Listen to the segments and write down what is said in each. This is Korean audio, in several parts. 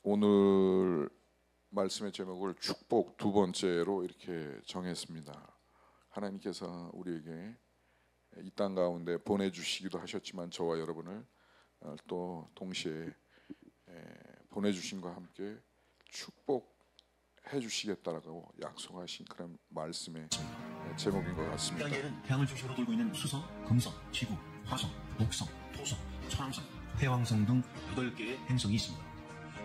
오늘 말씀의 제목을 축복 두 번째로 이렇게 정했습니다. 하나님께서 우리에게 이 땅 가운데 보내주시기도 하셨지만 저와 여러분을 또 동시에 보내주신과 함께 축복해 주시겠다라고 약속하신 그런 말씀의 제목인 것 같습니다. 태양계는 태양을 중심으로 돌고 있는 수성, 금성, 지구, 화성, 목성, 토성, 천왕성, 해왕성 등 8개의 행성이 있습니다.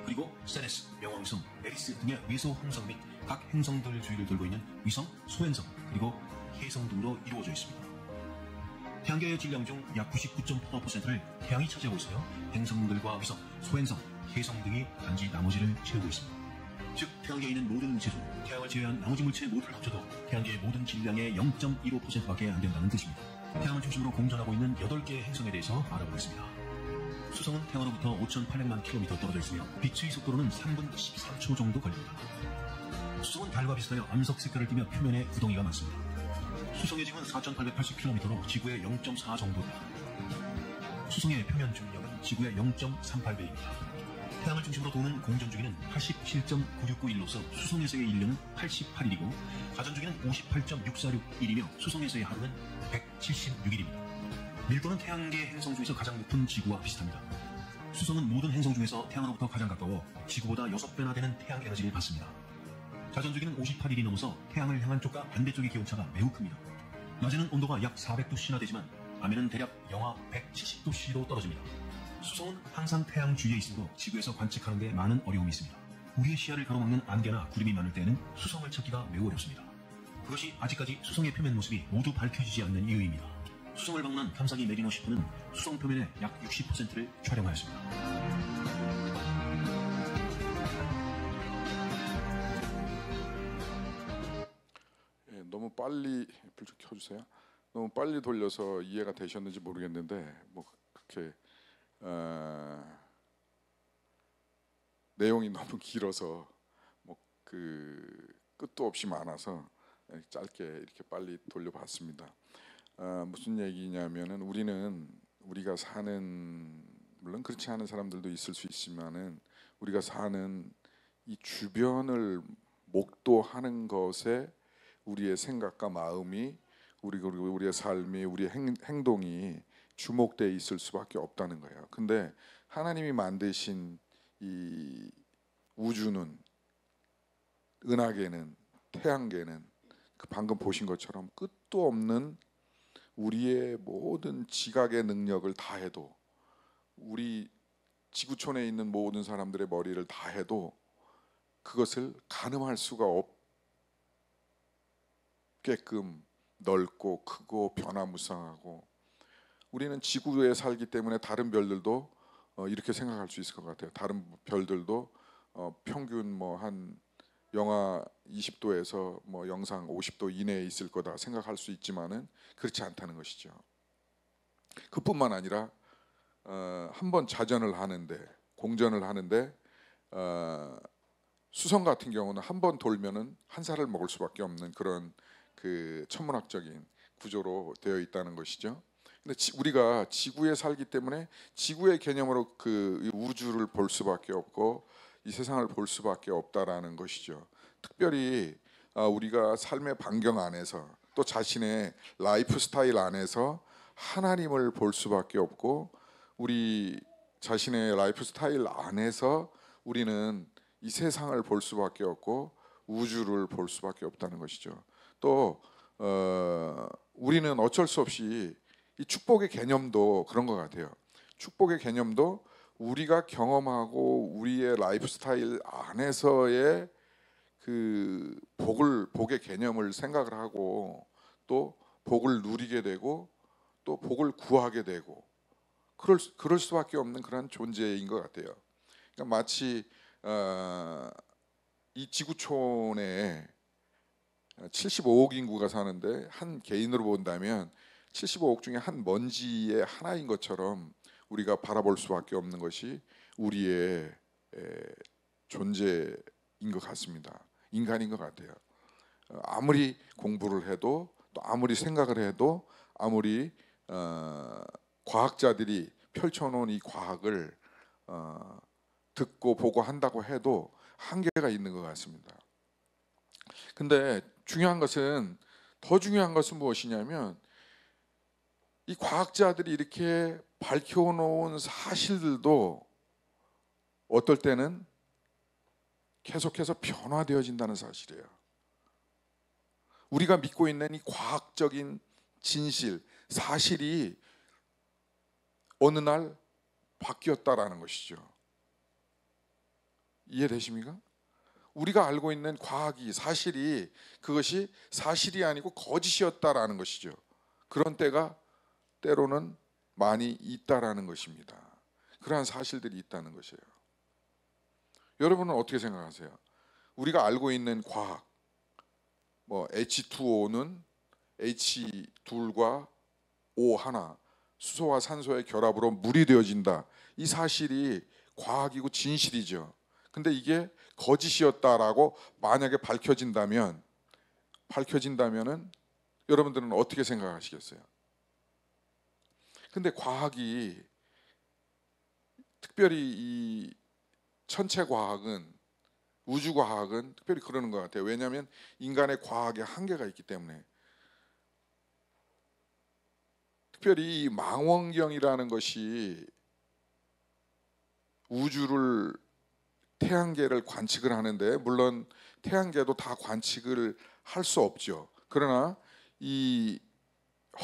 그리고 세레스, 명왕성, 에리스 등의 외소 행성 및 각 행성들 주위를 돌고 있는 위성, 소행성, 그리고 해성 등으로 이루어져 있습니다. 태양계의 질량 중 약 99.8%를 태양이 차지하고 있으며 행성들과 위성, 소행성, 해성 등이 단지 나머지를 채우고 있습니다. 즉, 태양계에 있는 모든 물체 중 태양을 제외한 나머지 물체 모두를 합쳐도 태양계의 모든 질량의 0.15%밖에 안 된다는 뜻입니다. 태양을 중심으로 공전하고 있는 8개의 행성에 대해서 알아보겠습니다. 수성은 태양으로부터 5,800만 km 떨어져 있으며 빛의 속도로는 3분 13초 정도 걸립니다. 수성은 달과 비슷하여 암석 색깔을 띠며 표면에 구덩이가 많습니다. 수성의 지름은 4,880km로 지구의 0.4 정도입니다. 수성의 표면 중력은 지구의 0.38배입니다. 태양을 중심으로 도는 공전 주기는 87.9691로서 수성에서의 1년은 88일이고 가전 주기는 58.6461이며 수성에서의 하루는 176일입니다. 밀도는 태양계 행성 중에서 가장 높은 지구와 비슷합니다. 수성은 모든 행성 중에서 태양으로부터 가장 가까워 지구보다 6배나 되는 태양 에너지를 받습니다. 자전 주기는 58일이 넘어서 태양을 향한 쪽과 반대쪽의 기온차가 매우 큽니다. 낮에는 온도가 약 400도씨나 되지만 밤에는 대략 영하 170도씨로 떨어집니다. 수성은 항상 태양 주위에 있으므로 지구에서 관측하는 데 많은 어려움이 있습니다. 우리의 시야를 가로막는 안개나 구름이 많을 때에는 수성을 찾기가 매우 어렵습니다. 그것이 아직까지 수성의 표면 모습이 모두 밝혀지지 않는 이유입니다. 수성을 방문한 탐사기 메리너 10호는 수성 표면의 약 60%를 촬영하였습니다. 너무 빨리 불 좀 켜주세요. 너무 빨리 돌려서 이해가 되셨는지 모르겠는데 뭐 그렇게 내용이 너무 길어서 뭐 그 끝도 없이 많아서 짧게 이렇게 빨리 돌려봤습니다. 무슨 얘기냐면은 우리가 사는, 물론 그렇지 않은 사람들도 있을 수 있지만은 우리가 사는 이 주변을 목도하는 것에 우리의 생각과 마음이 그리고 우리의 삶이, 우리의 행동이 주목되어 있을 수밖에 없다는 거예요. 근데 하나님이 만드신 이 우주는, 은하계는, 태양계는 그 방금 보신 것처럼 끝도 없는 우리의 모든 지각의 능력을 다해도, 우리 지구촌에 있는 모든 사람들의 머리를 다해도 그것을 가늠할 수가 없게끔 넓고 크고 변화무쌍하고, 우리는 지구에 살기 때문에 다른 별들도 이렇게 생각할 수 있을 것 같아요. 다른 별들도 평균 뭐 한 영하 20도에서 뭐 영상 50도 이내에 있을 거다 생각할 수 있지만은 그렇지 않다는 것이죠. 그뿐만 아니라 한번 자전을 하는데, 공전을 하는데 수성 같은 경우는 한 번 돌면은 한 살을 먹을 수밖에 없는 그런 그 천문학적인 구조로 되어 있다는 것이죠. 근데 우리가 지구에 살기 때문에 지구의 개념으로 그 우주를 볼 수밖에 없고 이 세상을 볼 수밖에 없다라는 것이죠. 특별히 우리가 삶의 반경 안에서 또 자신의 라이프 스타일 안에서 하나님을 볼 수밖에 없고, 우리 자신의 라이프 스타일 안에서 우리는 이 세상을 볼 수밖에 없고 우주를 볼 수밖에 없다는 것이죠. 또 우리는 어쩔 수 없이 이 축복의 개념도 그런 것 같아요. 축복의 개념도 우리가 경험하고 우리의 라이프 스타일 안에서의 그 복의 개념을 생각을 하고 또 복을 누리게 되고 또 복을 구하게 되고 그럴 수밖에 없는 그런 존재인 것 같아요. 그러니까 마치 이 지구촌에 75억 인구가 사는데 한 개인으로 본다면 75억 중에 한 먼지의 하나인 것처럼 우리가 바라볼 수밖에 없는 것이 우리의 존재인 것 같습니다. 인간인 것 같아요. 아무리 공부를 해도 또 아무리 생각을 해도 아무리 과학자들이 펼쳐놓은 이 과학을 듣고 보고 한다고 해도 한계가 있는 것 같습니다. 근데 더 중요한 것은 무엇이냐면 이 과학자들이 이렇게 밝혀놓은 사실들도 어떨 때는 계속해서 변화되어진다는 사실이에요. 우리가 믿고 있는 이 과학적인 진실, 사실이 어느 날 바뀌었다라는 것이죠. 이해되십니까? 우리가 알고 있는 과학이, 사실이, 그것이 사실이 아니고 거짓이었다라는 것이죠. 그런 때가 때로는 많이 있다라는 것입니다. 그러한 사실들이 있다는 것이에요. 여러분은 어떻게 생각하세요? 우리가 알고 있는 과학, H2O는 H2과 O1, 수소와 산소의 결합으로 물이 되어진다. 이 사실이 과학이고 진실이죠. 근데 이게 거짓이었다라고 만약에 밝혀진다면은 여러분들은 어떻게 생각하시겠어요? 근데 과학이, 특별히 이 천체 과학은, 우주 과학은 특별히 그러는 것 같아요. 왜냐하면 인간의 과학에 한계가 있기 때문에. 특별히 이 망원경이라는 것이 우주를, 태양계를 관측을 하는데, 물론 태양계도 다 관측을 할 수 없죠. 그러나 이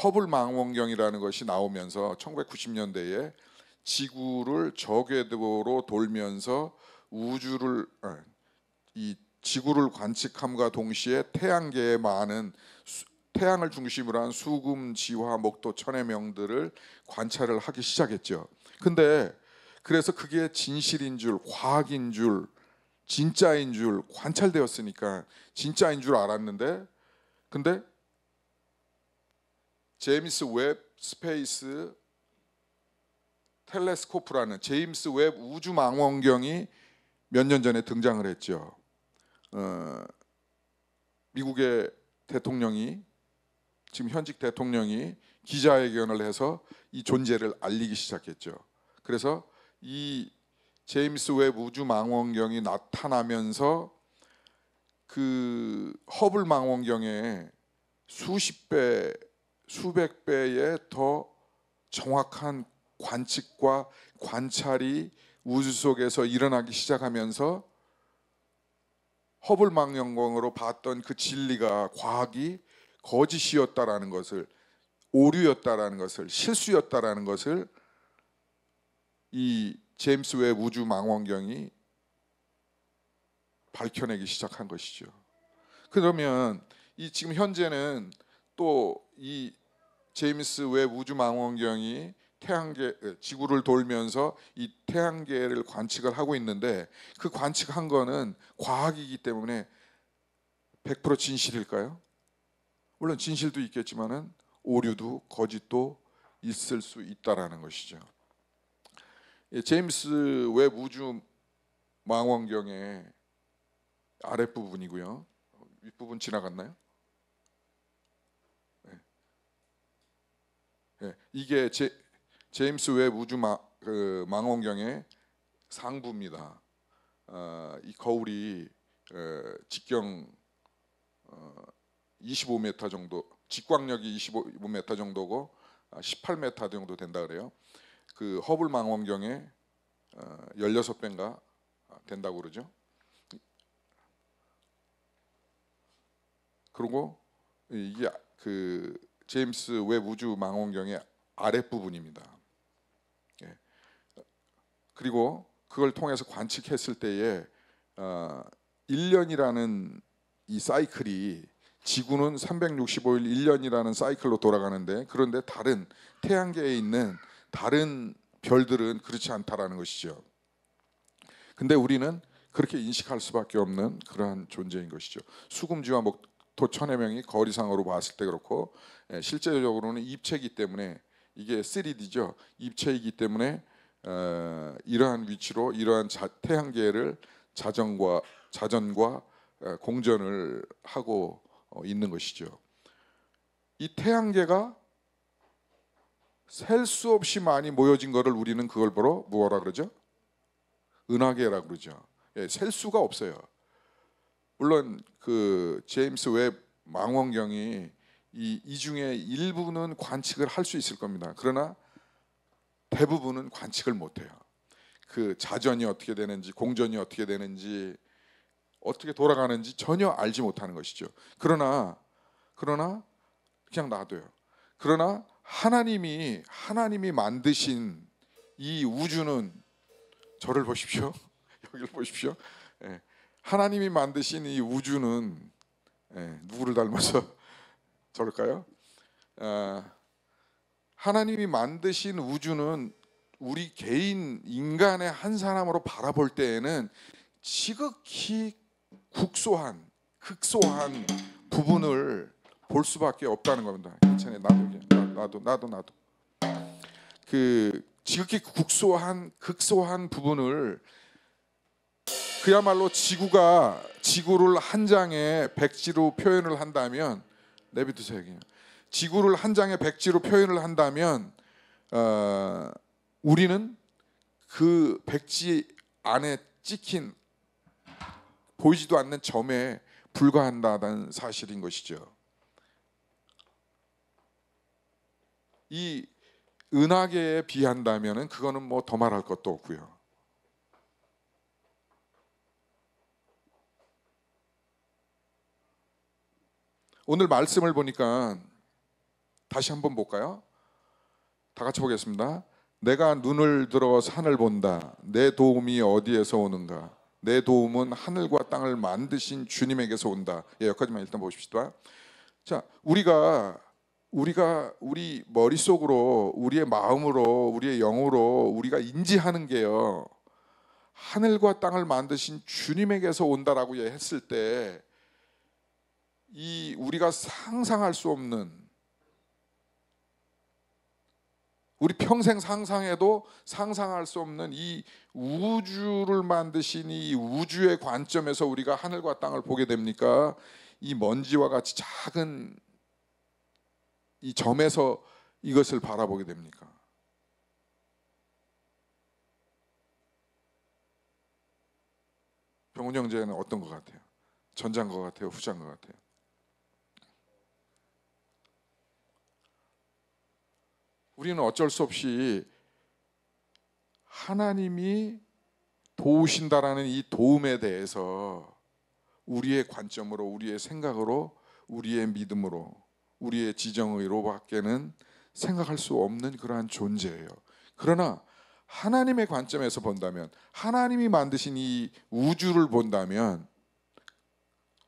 허블 망원경이라는 것이 나오면서 1990년대에 지구를 저궤도로 돌면서 이 지구를 관측함과 동시에 태양계의 많은 태양을 중심으로 한 수금, 지화, 목도, 천의 명들을 관찰을 하기 시작했죠. 근데 그래서 그게 진실인 줄, 과학인 줄, 진짜인 줄 관찰되었으니까 진짜인 줄 알았는데, 근데 제임스 웹 스페이스 텔레스코프라는 제임스 웹 우주 망원경이 몇 년 전에 등장을 했죠. 미국의 대통령이, 지금 현직 대통령이 기자회견을 해서 이 존재를 알리기 시작했죠. 그래서 이 제임스 웹 우주 망원경이 나타나면서 그 허블 망원경에 수십 배, 수백 배의 더 정확한 관측과 관찰이 우주 속에서 일어나기 시작하면서 허블 망원경으로 봤던 그 진리가, 과학이 거짓이었다라는 것을, 오류였다라는 것을, 실수였다라는 것을 이 제임스 웹 우주 망원경이 밝혀내기 시작한 것이죠. 그러면 이 지금 현재는 또 이 제임스 웹 우주 망원경이 지구를 돌면서 이 태양계를 관측을 하고 있는데, 그 관측한 거는 과학이기 때문에 100% 진실일까요? 물론 진실도 있겠지만은 오류도 거짓도 있을 수 있다라는 것이죠. 제임스 웹 우주 망원경의 아랫부분이고요. 윗부분 지나갔나요? 네. 이게 제임스 웹 우주 망원경의 상부입니다. 이 거울이 직경 25m 정도, 직광력이 25m 정도고 18m 정도 된다 그래요. 그 허블 망원경의 16배인가 된다고 그러죠. 그리고 이게 그 제임스 웹 우주 망원경의 아랫부분입니다. 예. 그리고 그걸 통해서 관측했을 때에 1년이라는 이 사이클이, 지구는 365일 1년이라는 사이클로 돌아가는데, 그런데 다른 태양계에 있는 다른 별들은 그렇지 않다라는 것이죠. 근데 우리는 그렇게 인식할 수밖에 없는 그러한 존재인 것이죠. 수금지와 목토 천의 명이 거리상으로 봤을 때 그렇고, 실제적으로는 입체이기 때문에, 이게 3D죠. 입체이기 때문에 이러한 위치로 이러한 태양계를 자전과 공전을 하고 있는 것이죠. 이 태양계가 셀 수 없이 많이 모여진 것을 우리는 그걸 보러 뭐라 그러죠? 은하계라고 그러죠. 예, 셀 수가 없어요. 물론 그 제임스 웹 망원경이 이 중에 일부는 관측을 할 수 있을 겁니다. 그러나 대부분은 관측을 못해요. 그 자전이 어떻게 되는지, 공전이 어떻게 되는지, 어떻게 돌아가는지 전혀 알지 못하는 것이죠. 그러나 그냥 놔둬요. 그러나 하나님이 만드신 이 우주는, 저를 보십시오. 여기를 보십시오. 예, 하나님이 만드신 이 우주는, 누구를 닮아서 저럴까요? 하나님이 만드신 우주는 우리 개인 인간의 한 사람으로 바라볼 때에는 지극히 극소한 부분을 볼 수밖에 없다는 겁니다. 괜찮아요. 나도 그 지극히 극소한 부분을, 그야말로 지구를 한 장의 백지로 표현을 한다면, 내비두세요. 그냥 지구를 한 장의 백지로 표현을 한다면 우리는 그 백지 안에 찍힌 보이지도 않는 점에 불과한다는 사실인 것이죠. 이 은하계에 비한다면은 그거는 뭐 더 말할 것도 없고요. 오늘 말씀을 보니까 다시 한번 볼까요? 다 같이 보겠습니다. 내가 눈을 들어 산을 본다. 내 도움이 어디에서 오는가? 내 도움은 하늘과 땅을 만드신 주님에게서 온다. 예, 여기까지만 일단 보십시다. 자, 우리가 우리 머릿속으로, 우리의 마음으로, 우리의 영으로 우리가 인지하는 게요, 하늘과 땅을 만드신 주님에게서 온다라고 했을 때, 이 우리가 상상할 수 없는, 우리 평생 상상해도 상상할 수 없는 이 우주를 만드신 이 우주의 관점에서 우리가 하늘과 땅을 보게 됩니까? 이 먼지와 같이 작은 이 점에서 이것을 바라보게 됩니까? 병훈 형제는 어떤 것 같아요? 전자인 것 같아요? 후자인 것 같아요? 우리는 어쩔 수 없이 하나님이 도우신다라는 이 도움에 대해서 우리의 관점으로, 우리의 생각으로, 우리의 믿음으로, 우리의 지정의로 밖에는 생각할 수 없는 그러한 존재예요. 그러나 하나님의 관점에서 본다면, 하나님이 만드신 이 우주를 본다면,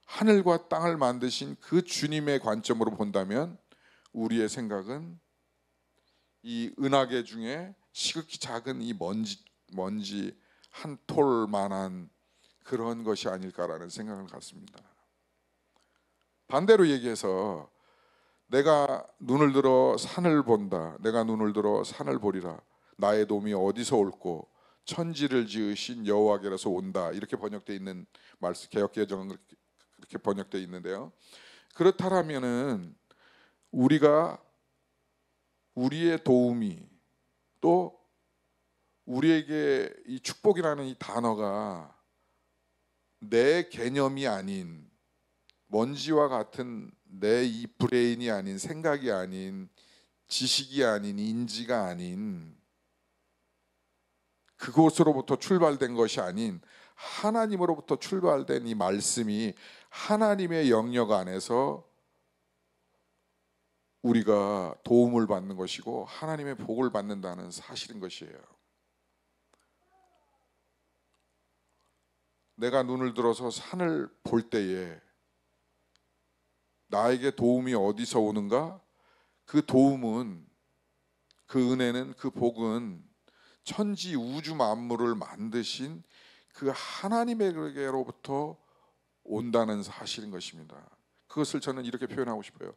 하늘과 땅을 만드신 그 주님의 관점으로 본다면, 우리의 생각은 이 은하계 중에 지극히 작은 이 먼지 한 톨만한 그런 것이 아닐까라는 생각을 갖습니다. 반대로 얘기해서, 내가 눈을 들어 산을 본다. 내가 눈을 들어 산을 보리라. 나의 도움이 어디서 올꼬? 천지를 지으신 여호와께로서 온다. 이렇게 번역되어 있는 말씀, 개역개정은 그렇게 번역되어 있는데요. 그렇다면은 우리의 도움이, 또 우리에게 이 축복이라는 이 단어가 내 개념이 아닌, 먼지와 같은 내 이 브레인이 아닌, 생각이 아닌, 지식이 아닌, 인지가 아닌, 그곳으로부터 출발된 것이 아닌 하나님으로부터 출발된 이 말씀이 하나님의 영역 안에서 우리가 도움을 받는 것이고 하나님의 복을 받는다는 사실인 것이에요. 내가 눈을 들어서 산을 볼 때에 나에게 도움이 어디서 오는가? 그 도움은, 그 은혜는, 그 복은 천지 우주 만물을 만드신 그 하나님에게로부터 온다는 사실인 것입니다. 그것을 저는 이렇게 표현하고 싶어요.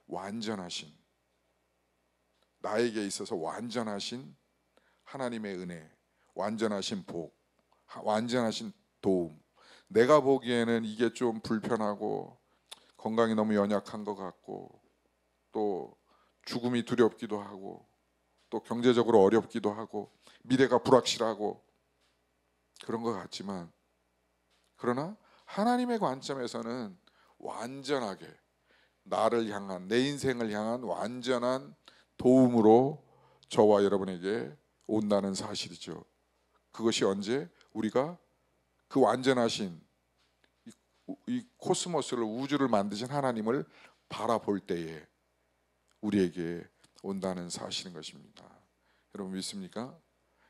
완전하신, 나에게 있어서 완전하신 하나님의 은혜, 완전하신 복, 완전하신 도움. 내가 보기에는 이게 좀 불편하고 건강이 너무 연약한 것 같고, 또 죽음이 두렵기도 하고, 또 경제적으로 어렵기도 하고, 미래가 불확실하고, 그런 것 같지만, 그러나 하나님의 관점에서는 완전하게 나를 향한, 내 인생을 향한 완전한 도움으로 저와 여러분에게 온다는 사실이죠. 그것이 언제? 우리가 그 완전하신 이 코스모스를, 우주를 만드신 하나님을 바라볼 때에 우리에게 온다는 사실인 것입니다. 여러분 믿습니까?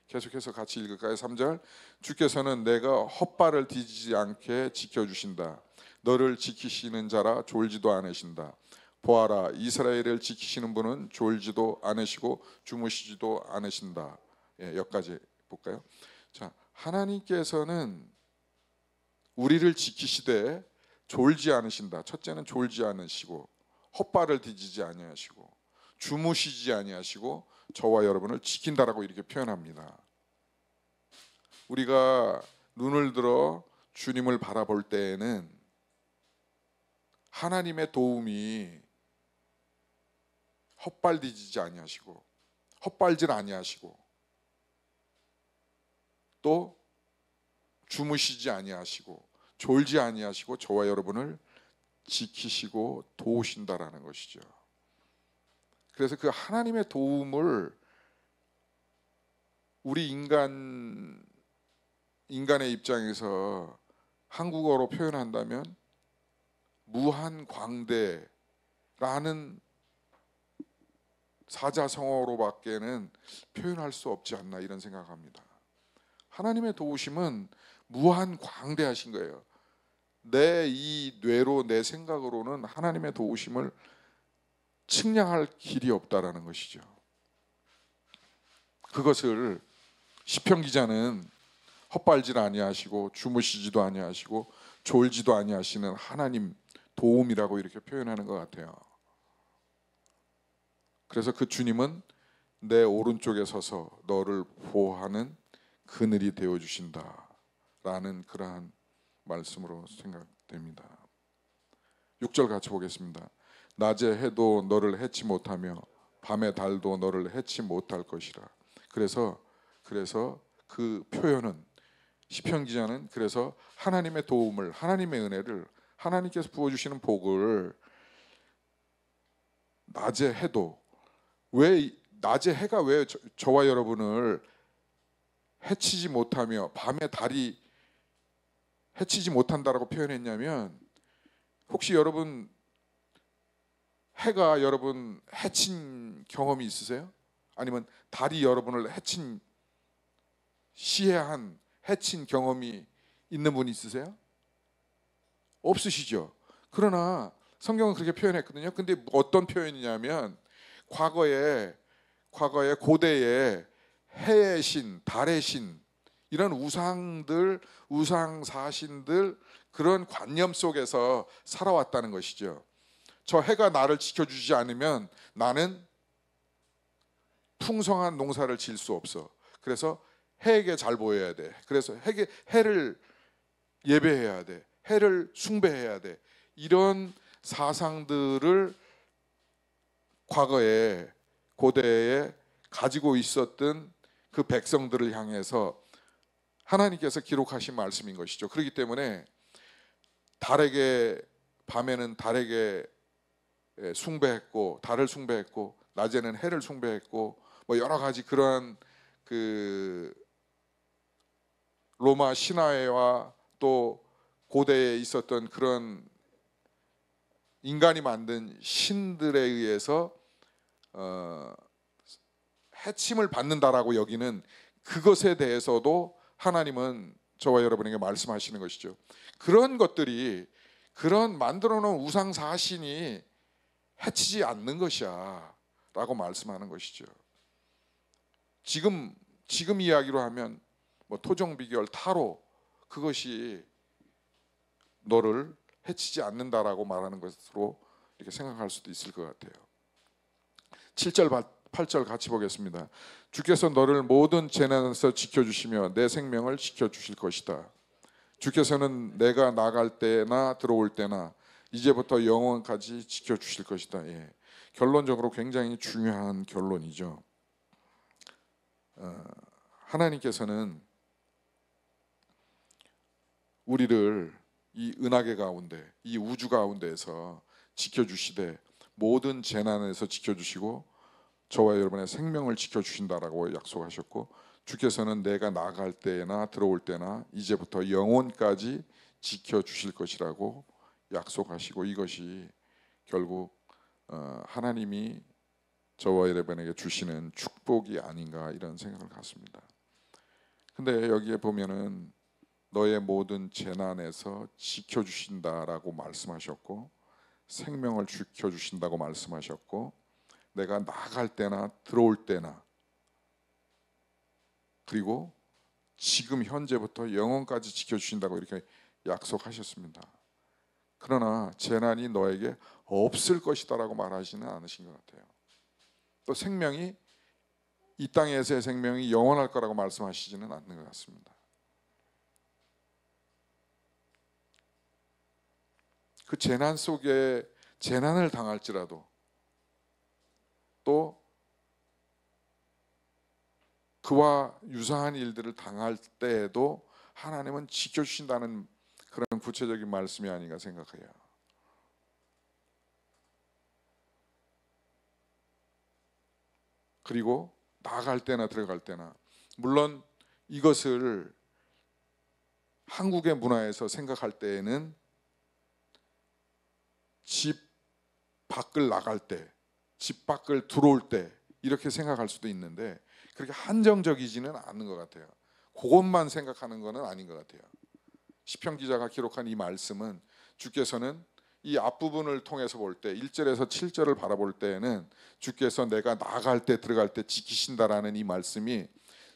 계속해서 같이 읽을까요? 3절. 주께서는 내가 헛발을 디지지 않게 지켜주신다. 너를 지키시는 자라 졸지도 않으신다. 보아라, 이스라엘을 지키시는 분은 졸지도 않으시고 주무시지도 않으신다. 예, 여기까지 볼까요? 자, 하나님께서는 우리를 지키시되 졸지 않으신다. 첫째는 졸지 않으시고 헛발을 디지지 아니하시고 주무시지 아니하시고 저와 여러분을 지킨다라고 이렇게 표현합니다. 우리가 눈을 들어 주님을 바라볼 때에는 하나님의 도움이 헛발 디지지 아니하시고 헛발질 아니하시고 또 주무시지 아니하시고 졸지 아니하시고 저와 여러분을 지키시고 도우신다라는 것이죠. 그래서 그 하나님의 도움을 우리 인간의 입장에서 한국어로 표현한다면 무한광대라는 사자성어로밖에는 표현할 수 없지 않나 이런 생각합니다. 하나님의 도우심은 무한광대하신 거예요. 내 이 뇌로, 내 생각으로는 하나님의 도우심을 측량할 길이 없다라는 것이죠. 그것을 시편 기자는 헛발질 아니하시고 주무시지도 아니하시고 졸지도 아니하시는 하나님 도움이라고 이렇게 표현하는 것 같아요. 그래서 그 주님은 내 오른쪽에 서서 너를 보호하는 그늘이 되어 주신다라는 그러한 말씀으로 생각됩니다. 6절 같이 보겠습니다. 낮에 해도 너를 해치 못하며 밤에 달도 너를 해치 못할 것이라. 그래서 그 표현은, 시편 기자는 그래서 하나님의 도움을, 하나님의 은혜를, 하나님께서 부어주시는 복을 낮에 해도, 왜 낮에 해가 왜 저와 여러분을 해치지 못하며 밤에 달이 해치지 못한다라고 표현했냐면, 혹시 여러분 해가 여러분 해친 경험이 있으세요? 아니면 달이 여러분을 해친 경험이 있는 분 있으세요? 없으시죠? 그러나 성경은 그렇게 표현했거든요. 근데 어떤 표현이냐면 과거에 고대에 해의 신, 달의 신, 이런 우상들, 우상사신들, 그런 관념 속에서 살아왔다는 것이죠. 저 해가 나를 지켜주지 않으면 나는 풍성한 농사를 지을 수 없어. 그래서 해에게 잘 보여야 돼. 그래서 해를 예배해야 돼. 해를 숭배해야 돼. 이런 사상들을 과거에 고대에 가지고 있었던 그 백성들을 향해서 하나님께서 기록하신 말씀인 것이죠. 그렇기 때문에 밤에는 달에게 숭배했고, 달을 숭배했고, 낮에는 해를 숭배했고, 뭐 여러 가지 그러한 그 로마 신화와 또 고대에 있었던 그런 인간이 만든 신들에 의해서 해침을 받는다라고 여기는 그것에 대해서도 하나님은 저와 여러분에게 말씀하시는 것이죠. 그런 것들이, 그런 만들어 놓은 우상사신이 해치지 않는 것이야 라고 말씀하는 것이죠. 지금 이야기로 하면 뭐 토종비결, 타로, 그것이 너를 해치지 않는다라고 말하는 것으로 이렇게 생각할 수도 있을 것 같아요. 7절 8절 같이 보겠습니다. 주께서 너를 모든 재난에서 지켜주시며 내 생명을 지켜주실 것이다. 주께서는 내가 나갈 때나 들어올 때나 이제부터 영원까지 지켜주실 것이다. 예. 결론적으로 굉장히 중요한 결론이죠. 하나님께서는 우리를 이 은하계 가운데, 이 우주 가운데에서 지켜주시되 모든 재난에서 지켜주시고 저와 여러분의 생명을 지켜주신다라고 약속하셨고, 주께서는 내가 나갈 때나 들어올 때나 이제부터 영원까지 지켜주실 것이라고 약속하시고, 이것이 결국 하나님이 저와 여러분에게 주시는 축복이 아닌가 이런 생각을 갖습니다. 근데 여기에 보면은 너의 모든 재난에서 지켜주신다라고 말씀하셨고, 생명을 지켜주신다고 말씀하셨고, 내가 나갈 때나 들어올 때나, 그리고 지금 현재부터 영원까지 지켜주신다고 이렇게 약속하셨습니다. 그러나 재난이 너에게 없을 것이다라고 말하지는 않으신 것 같아요. 또 생명이, 이 땅에서의 생명이 영원할 거라고 말씀하시지는 않는 것 같습니다. 그 재난 속에 재난을 당할지라도, 또 그와 유사한 일들을 당할 때에도 하나님은 지켜주신다는 그런 구체적인 말씀이 아닌가 생각해요. 그리고 나갈 때나 들어갈 때나, 물론 이것을 한국의 문화에서 생각할 때에는 집 밖을 나갈 때, 집 밖을 들어올 때 이렇게 생각할 수도 있는데, 그렇게 한정적이지는 않는 것 같아요. 그것만 생각하는 것은 아닌 것 같아요. 시편 기자가 기록한 이 말씀은, 주께서는 이 앞부분을 통해서 볼 때 1절에서 7절을 바라볼 때에는 주께서 내가 나갈 때 들어갈 때 지키신다라는 이 말씀이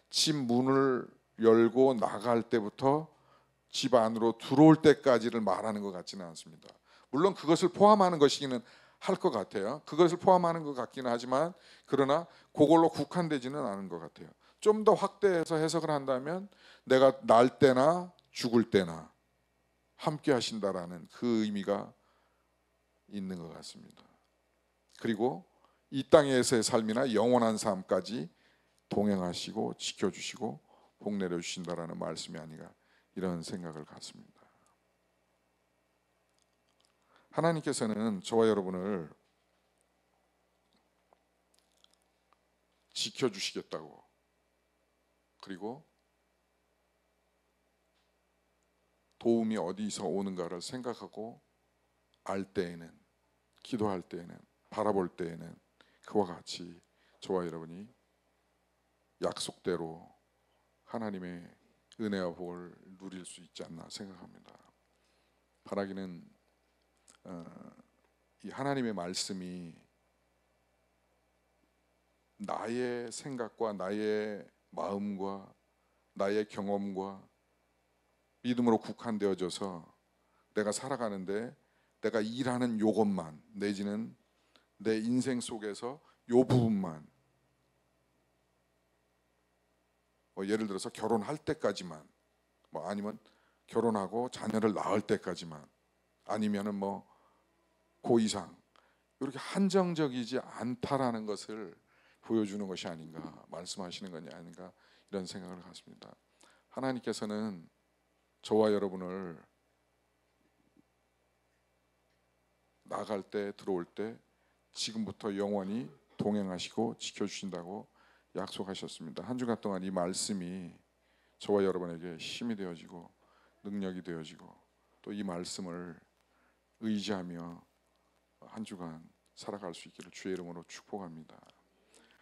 집 문을 열고 나갈 때부터 집 안으로 들어올 때까지를 말하는 것 같지는 않습니다. 물론 그것을 포함하는 것이기는 할 것 같아요. 그것을 포함하는 것 같기는 하지만, 그러나 그걸로 국한되지는 않은 것 같아요. 좀 더 확대해서 해석을 한다면, 내가 날 때나 죽을 때나 함께 하신다라는 그 의미가 있는 것 같습니다. 그리고 이 땅에서의 삶이나 영원한 삶까지 동행하시고 지켜주시고 복 내려주신다라는 말씀이 아닌가 이런 생각을 갖습니다. 하나님께서는 저와 여러분을 지켜주시겠다고, 그리고 도움이 어디서 오는가를 생각하고 알 때에는, 기도할 때에는, 바라볼 때에는 그와 같이 저와 여러분이 약속대로 하나님의 은혜와 복을 누릴 수 있지 않나 생각합니다. 바라기는 이 하나님의 말씀이 나의 생각과 나의 마음과 나의 경험과 믿음으로 국한되어져서 내가 살아가는데, 내가 일하는 요것만, 내지는 내 인생 속에서 요 부분만, 예를 들어서 결혼할 때까지만, 아니면 결혼하고 자녀를 낳을 때까지만, 아니면은 그 이상, 이렇게 한정적이지 않다라는 것을 보여주는 것이 아닌가, 말씀하시는 것이 아닌가 이런 생각을 갖습니다. 하나님께서는 저와 여러분을 나갈 때 들어올 때 지금부터 영원히 동행하시고 지켜주신다고 약속하셨습니다. 한 주간 동안 이 말씀이 저와 여러분에게 힘이 되어지고 능력이 되어지고, 또 이 말씀을 의지하며 한 주간 살아갈 수 있기를 주의 이름으로 축복합니다.